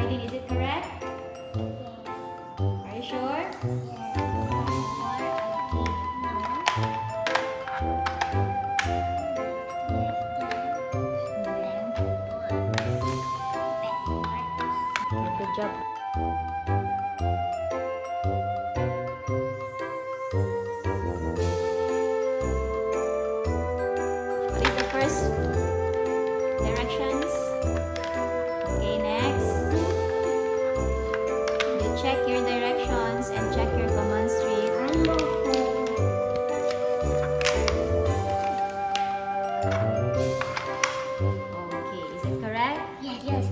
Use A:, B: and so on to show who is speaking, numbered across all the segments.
A: Is it correct? Are you sure? Good job. What is the first directions? Okay, next. You check your directions and check your command strip. Okay, is it correct?
B: Yes.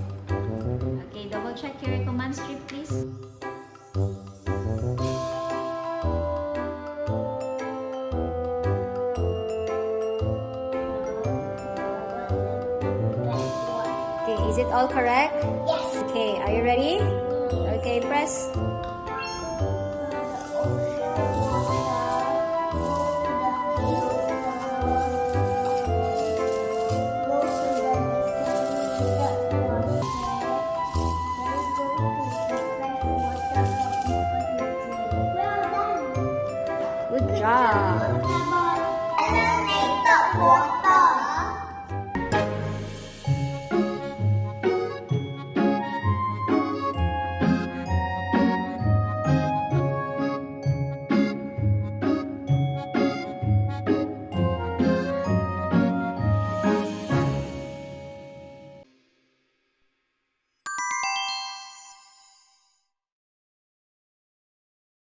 A: Okay, double check your command strip, please. Okay, is it all correct?
B: Yes.
A: Okay, are you ready? Okay, press. Good job.